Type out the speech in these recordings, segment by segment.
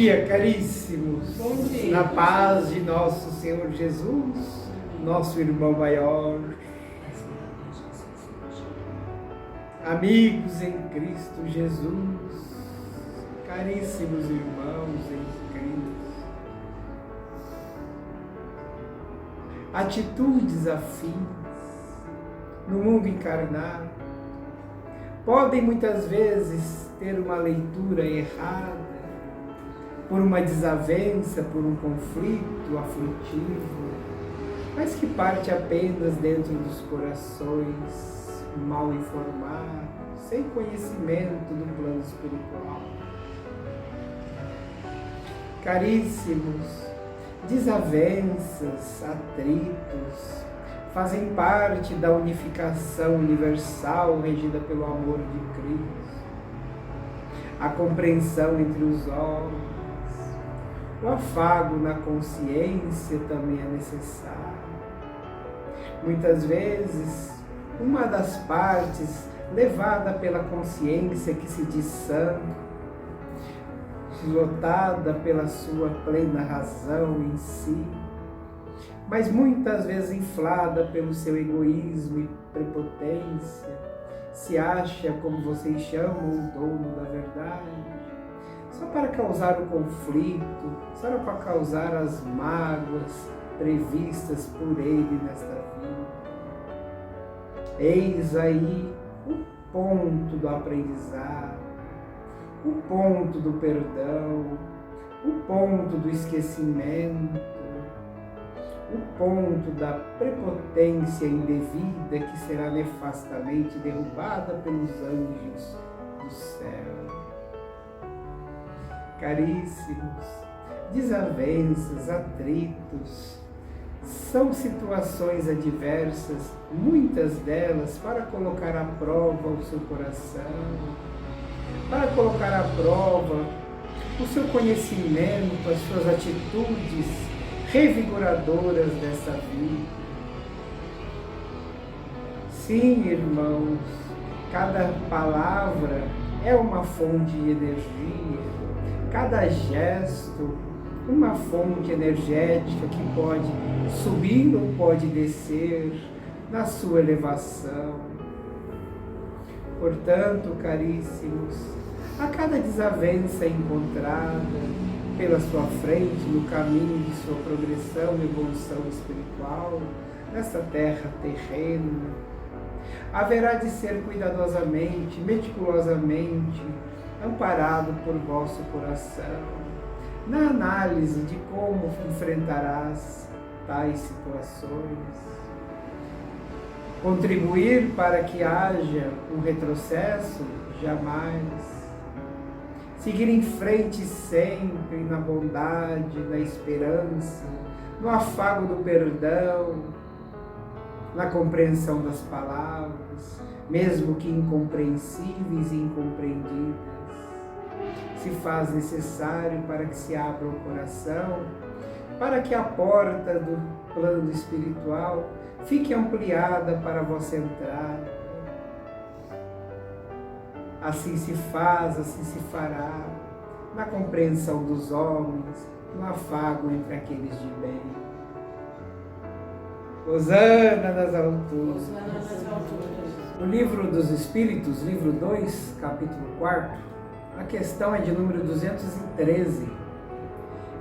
dia, caríssimos. Bom dia. Na paz de nosso Senhor Jesus, nosso irmão maior. Amigos em Cristo Jesus, caríssimos irmãos em Cristo. Atitudes afins no mundo encarnado podem muitas vezes ter uma leitura errada por uma desavença, por um conflito aflitivo, mas que parte apenas dentro dos corações mal informados, sem conhecimento do plano espiritual. Caríssimos, desavenças, atritos, fazem parte da unificação universal regida pelo amor de Cristo. A compreensão entre os homens, o afago na consciência também é necessário. Muitas vezes, uma das partes levada pela consciência que se diz sã, lotada pela sua plena razão em si, mas muitas vezes inflada pelo seu egoísmo e prepotência, se acha, como vocês chamam, o dono da verdade, só para causar o conflito, só para causar as mágoas previstas por ele nesta vida. Eis aí o ponto do aprendizado, o ponto do perdão, o ponto do esquecimento, o ponto da prepotência indevida que será nefastamente derrubada pelos anjos do céu. Caríssimos, desavenças, atritos, são situações adversas, muitas delas para colocar à prova o seu coração, para colocar à prova o seu conhecimento, as suas atitudes revigoradoras dessa vida. Sim, irmãos, cada palavra é uma fonte de energia, cada gesto uma fonte energética que pode subir ou pode descer na sua elevação. Portanto, caríssimos, a cada desavença encontrada pela sua frente, no caminho de sua progressão e evolução espiritual, nessa terra terrena, haverá de ser cuidadosamente, meticulosamente, amparado por vosso coração, na análise de como enfrentarás tais situações. Contribuir para que haja um retrocesso? Jamais. Seguir em frente sempre na bondade, na esperança, no afago do perdão, na compreensão das palavras, mesmo que incompreensíveis e incompreendidas, se faz necessário para que se abra o coração, para que a porta do plano espiritual fique ampliada para você entrar. Assim se faz, assim se fará, na compreensão dos homens, no afago entre aqueles de bem. Hosana nas alturas. Hosana nas alturas. No Livro dos Espíritos, livro 2, capítulo 4, a questão é de número 213.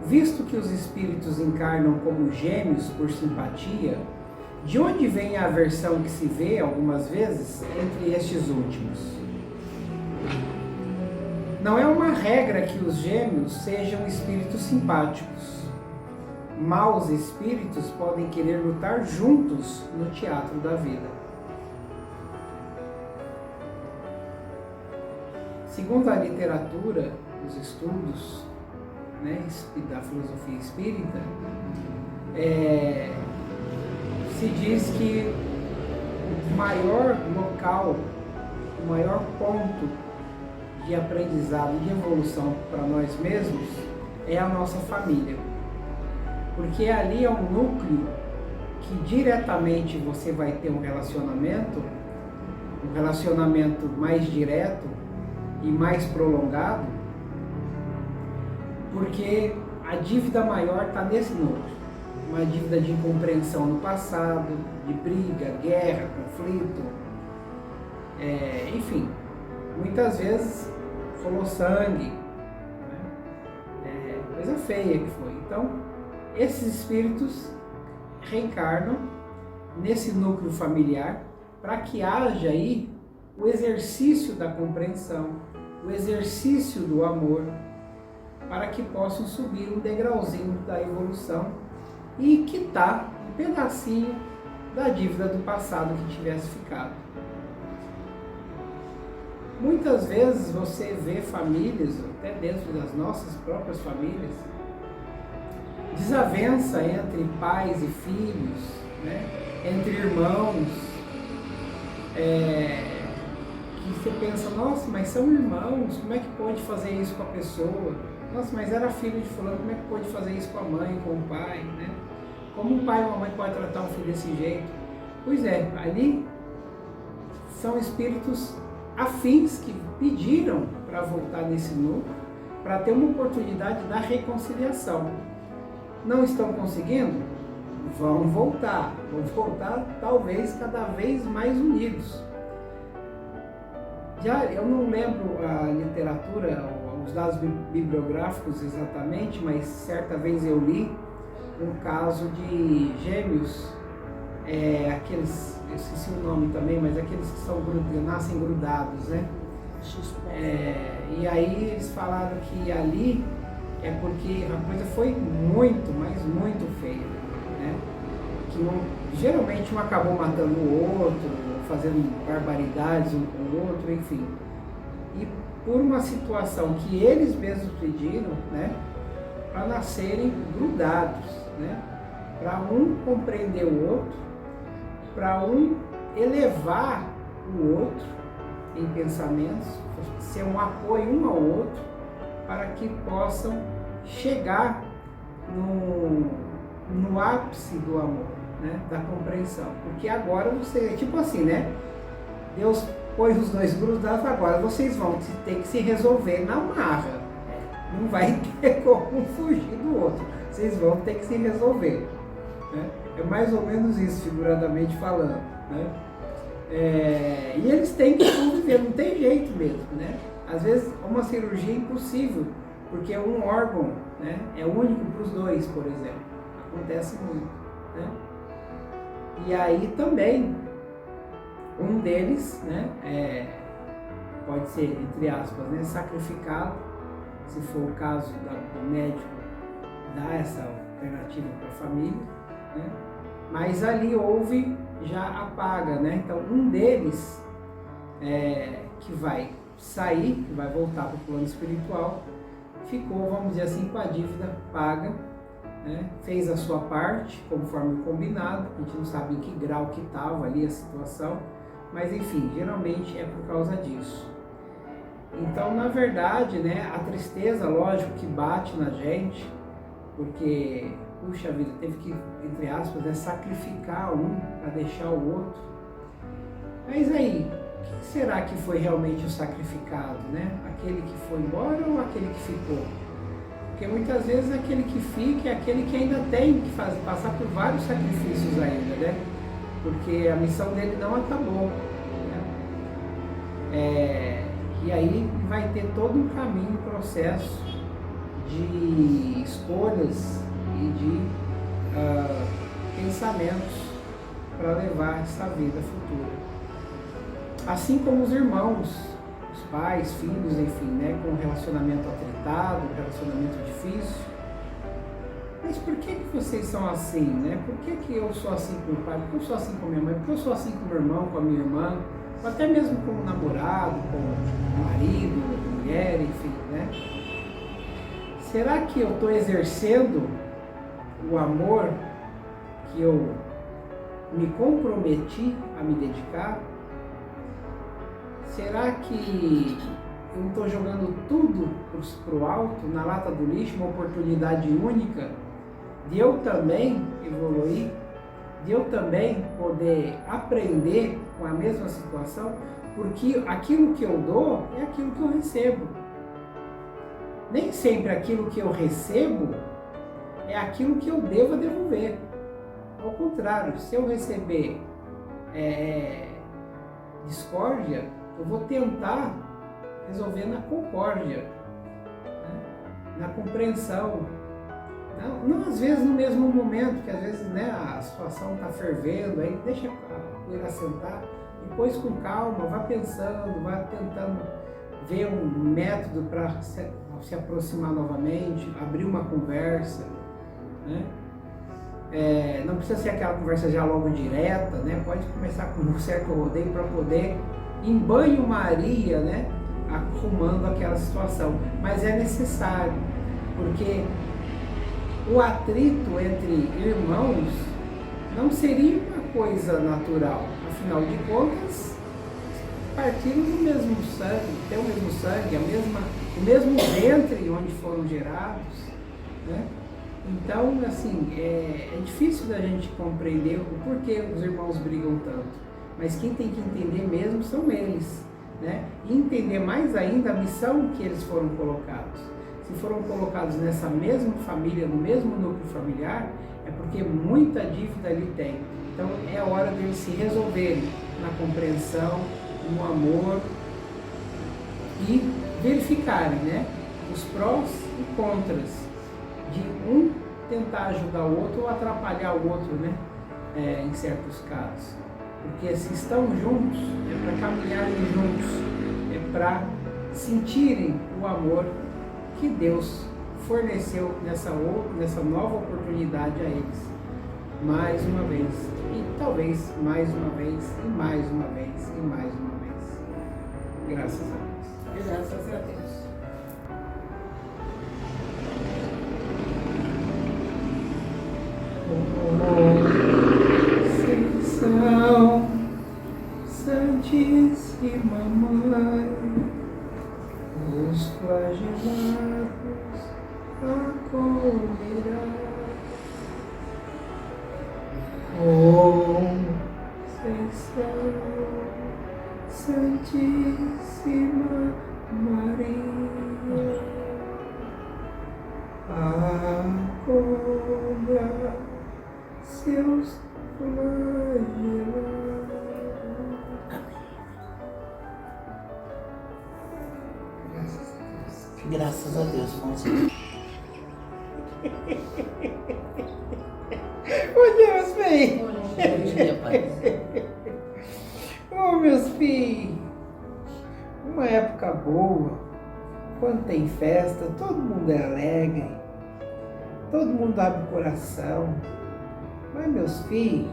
Visto que os espíritos encarnam como gêmeos por simpatia, de onde vem a aversão que se vê, algumas vezes, entre estes últimos? Não é uma regra que os gêmeos sejam espíritos simpáticos. Maus espíritos podem querer lutar juntos no teatro da vida. Segundo a literatura, os estudos, da filosofia espírita, se diz que o maior local, o maior ponto de aprendizado, de evolução para nós mesmos é a nossa família. Porque ali é um núcleo que diretamente você vai ter um relacionamento mais direto e mais prolongado, Porque a dívida maior está nesse núcleo. Uma dívida de incompreensão no passado, de briga, guerra, conflito, enfim, muitas vezes rolou sangue, né? Coisa feia que foi. Então, esses espíritos reencarnam nesse núcleo familiar para que haja aí o exercício da compreensão, o exercício do amor, para que possam subir um degrauzinho da evolução e quitar um pedacinho da dívida do passado que tivesse ficado. Muitas vezes você vê famílias, até dentro das nossas próprias famílias, desavença entre pais e filhos, né? Entre irmãos, que você pensa, nossa, mas são irmãos, como é que pode fazer isso com a pessoa? Nossa, mas era filho de fulano, como é que pode fazer isso com a mãe, com o pai, né? Como um pai e uma mãe podem tratar um filho desse jeito? Pois é, ali são espíritos afins que pediram para voltar nesse núcleo, para ter uma oportunidade da reconciliação. Não estão conseguindo? Vão voltar talvez cada vez mais unidos. Já eu não lembro a literatura, os dados bibliográficos exatamente, mas certa vez eu li um caso de gêmeos, aqueles, eu esqueci o nome também, mas aqueles que nascem grudados, né? E aí eles falaram que ali é porque a coisa foi muito, mas muito feia, né? Que geralmente um acabou matando o outro, fazendo barbaridades um com o outro, enfim. E por uma situação que eles mesmos pediram, né? Para nascerem grudados, né? Para um compreender o outro, para um elevar o outro em pensamentos, ser um apoio um ao outro, para que possam chegar no ápice do amor, né? Da compreensão. Porque agora você, tipo assim, né? Deus pôs os dois grudados, agora vocês vão ter que se resolver na marra. Não vai ter como fugir do outro. Vocês vão ter que se resolver, né? É mais ou menos isso, figuradamente falando, né? E eles têm que conviver, não tem jeito mesmo, né? Às vezes uma cirurgia é impossível, porque um órgão, né, é único para os dois, por exemplo. Acontece muito, né? E aí também, um deles, né, pode ser, entre aspas, né, sacrificado, se for o caso do médico dar essa alternativa para a família, né? Mas ali houve já a paga, né? Então um deles que vai sair, que vai voltar para o plano espiritual, ficou, vamos dizer assim, com a dívida paga, né? Fez a sua parte, conforme o combinado, a gente não sabe em que grau que estava ali a situação, mas enfim, geralmente é por causa disso. Então, na verdade, né, a tristeza, lógico, que bate na gente, porque, puxa vida, teve que, entre aspas, né, sacrificar um para deixar o outro. Mas aí, quem será que foi realmente o sacrificado, né? Aquele que foi embora ou aquele que ficou? Porque muitas vezes aquele que fica é aquele que ainda tem que passar por vários sacrifícios ainda, né? Porque a missão dele não acabou, né? E aí vai ter todo um caminho, processo de escolhas e de pensamentos para levar essa vida futura. Assim como os irmãos, os pais, filhos, enfim, né, com um relacionamento atritado, um relacionamento difícil. Mas por que vocês são assim, né? Por que eu sou assim com o pai? Por que eu sou assim com a minha mãe? Por que eu sou assim com o meu irmão, com a minha irmã? Ou até mesmo com o namorado, com o marido, com a mulher, enfim, né? Será que eu estou exercendo o amor que eu me comprometi a me dedicar? Será que eu não estou jogando tudo para o alto, na lata do lixo, uma oportunidade única de eu também evoluir, de eu também poder aprender com a mesma situação? Porque aquilo que eu dou é aquilo que eu recebo. nem sempre aquilo que eu recebo é aquilo que eu devo devolver. Ao contrário, se eu receber discórdia, eu vou tentar resolver na concórdia, né? Na compreensão. Não às vezes no mesmo momento, que às vezes, né, a situação está fervendo, aí deixa a poeira assentar, depois com calma, vá pensando, vá tentando ver um método para se aproximar novamente, abrir uma conversa, né? Não precisa ser aquela conversa já logo direta, né? Pode começar com um certo rodeio para poder, em banho-maria, né, arrumando aquela situação. Mas é necessário, porque o atrito entre irmãos não seria uma coisa natural. Afinal de contas, partiram do mesmo sangue, tem o mesmo sangue, o mesmo ventre onde foram gerados, né? Então, assim, é difícil da gente compreender o porquê os irmãos brigam tanto. Mas quem tem que entender mesmo são eles, né? E entender mais ainda a missão que eles foram colocados. Se foram colocados nessa mesma família, no mesmo núcleo familiar, é porque muita dívida ali tem. Então, é hora deles se resolverem na compreensão, no amor e verificarem, né, os prós e contras de um tentar ajudar o outro ou atrapalhar o outro, né, em certos casos. Porque se estão juntos, é para caminharem juntos, é para sentirem o amor que Deus forneceu nessa nova oportunidade a eles. Mais uma vez, e talvez mais uma vez, e mais uma vez, e mais uma vez. Graças a Deus. Graças a Deus. Conceição, Santíssima Mãe, os flagelados acolherá. Conceição, Santíssima Maria, acolha seus flagelados. Graças a Deus, Mãozinha. Oh, Deus, bem. Bom dia, Pai. Oh, meus filhos, uma época boa, quando tem festa, todo mundo é alegre, todo mundo abre o coração. Mas, meus filhos,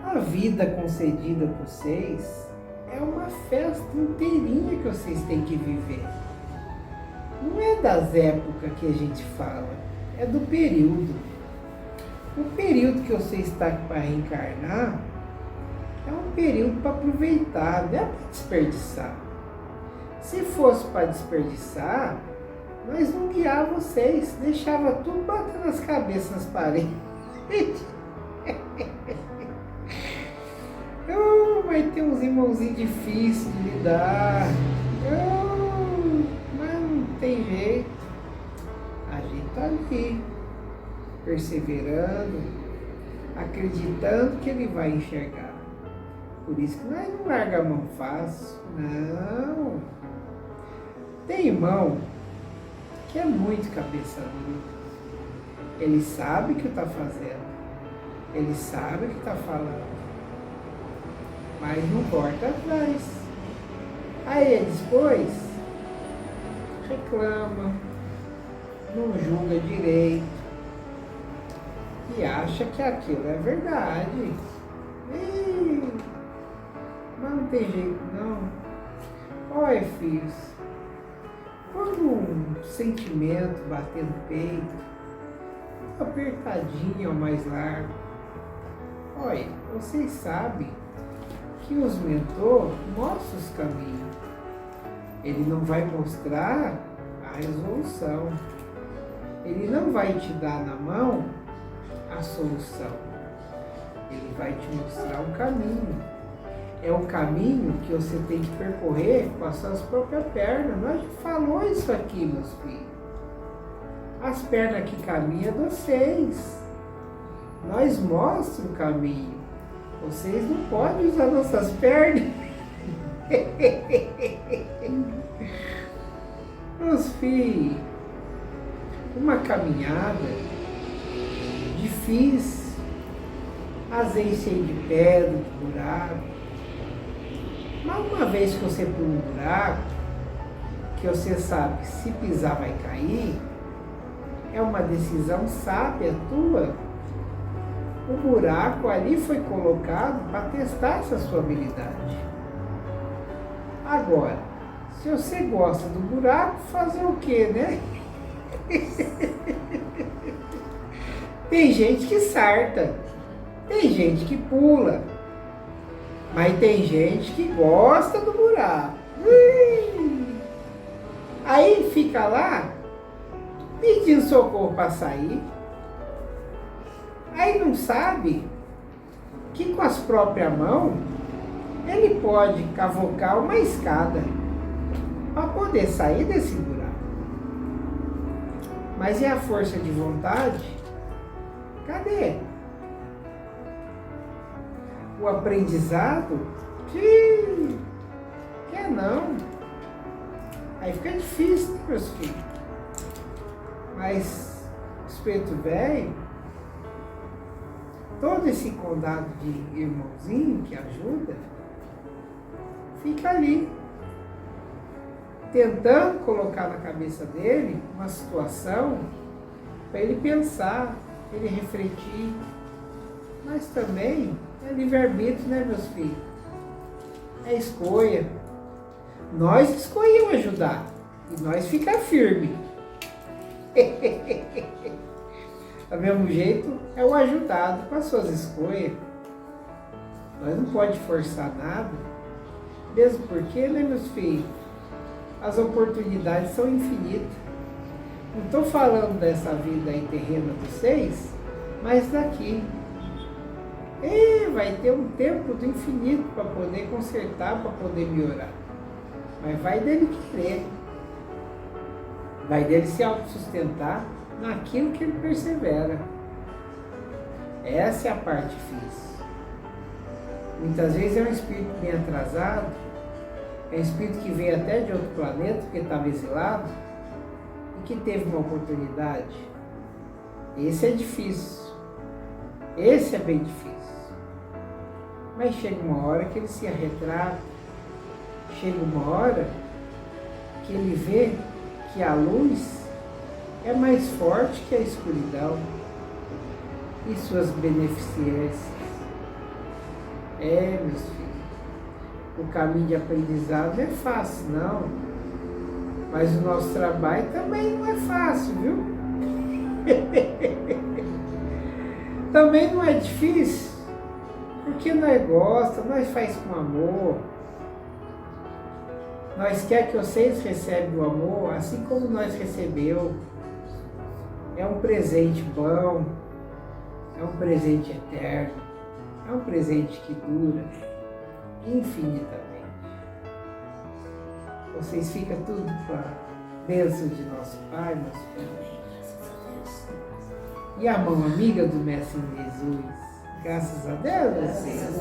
a vida concedida por vocês é uma festa inteirinha que vocês têm que viver. Não é das épocas que a gente fala, é do período. O período que você está para reencarnar é um período para aproveitar, não é para desperdiçar. Se fosse para desperdiçar, nós não guiava vocês, deixava tudo batendo as cabeças nas paredes. Vai ter uns irmãozinhos difíceis de lidar. Mas não tem jeito. A gente está ali, perseverando, acreditando que ele vai enxergar. Por isso que nós não larga a mão fácil. Não. Tem irmão que é muito cabeça dura. Ele sabe o que está fazendo. Ele sabe o que está falando. Mas não corta atrás. Aí depois reclama, não julga direito e acha que aquilo é verdade. Mas não tem jeito não. Olha, filhos, quando um sentimento bater no peito, uma apertadinha ao mais largo, olha, vocês sabem que os mentores mostram os caminhos. Ele não vai mostrar a resolução. Ele não vai te dar na mão a solução. Ele vai te mostrar um caminho. é o caminho que você tem que percorrer com as suas próprias pernas. Nós já falou isso aqui, meus filhos. As pernas que caminham é de vocês. Nós mostramos o caminho. Vocês não podem usar nossas pernas. Meus filhos, uma caminhada difícil, às vezes cheio de pedra, de buraco. Mas uma vez que você pula um buraco, que você sabe que se pisar vai cair, é uma decisão sábia tua. O buraco ali foi colocado para testar essa sua habilidade. Agora, se você gosta do buraco, fazer o quê, né? Tem gente que sarta, tem gente que pula, mas tem gente que gosta do buraco. Aí fica lá pedindo socorro para sair. Aí não sabe que com as próprias mãos ele pode cavocar uma escada para poder sair desse buraco. Mas e a força de vontade? Cadê? O aprendizado? Quer não. Aí fica difícil, né, meus filhos? Mas Espírito Velho, todo esse condado de irmãozinho que ajuda, fica ali, tentando colocar na cabeça dele uma situação para ele pensar, ele refletir. Mas também é livre-arbítrio, né, meus filhos? É escolha. Nós escolhemos ajudar e nós ficar firme. Do mesmo jeito, é o ajudado com as suas escolhas. Nós não pode forçar nada, mesmo porque, né, meus filhos? As oportunidades são infinitas. Não estou falando dessa vida aí terrena de vocês, mas daqui. Vai ter um tempo do infinito para poder consertar, para poder melhorar. Mas vai dele querer. Vai dele se autossustentar naquilo que ele persevera. Essa é a parte difícil. Muitas vezes é um espírito bem atrasado, é um espírito que veio até de outro planeta, porque estava exilado, e que teve uma oportunidade. Esse é difícil. Esse é bem difícil. Mas chega uma hora que ele se retrata, chega uma hora que ele vê que a luz é mais forte que a escuridão e suas beneficências. Meus filhos, o caminho de aprendizado não é fácil, não. Mas o nosso trabalho também não é fácil, viu? Também não é difícil, porque nós gostamos, nós faz com amor. Nós quer que vocês recebam o amor assim como nós recebeu. É um presente bom, é um presente eterno, é um presente que dura infinitamente. Vocês ficam tudo com a bênção de nosso Pai, nosso Pai. E a mão amiga do Mestre Jesus. Graças a Deus, vocês.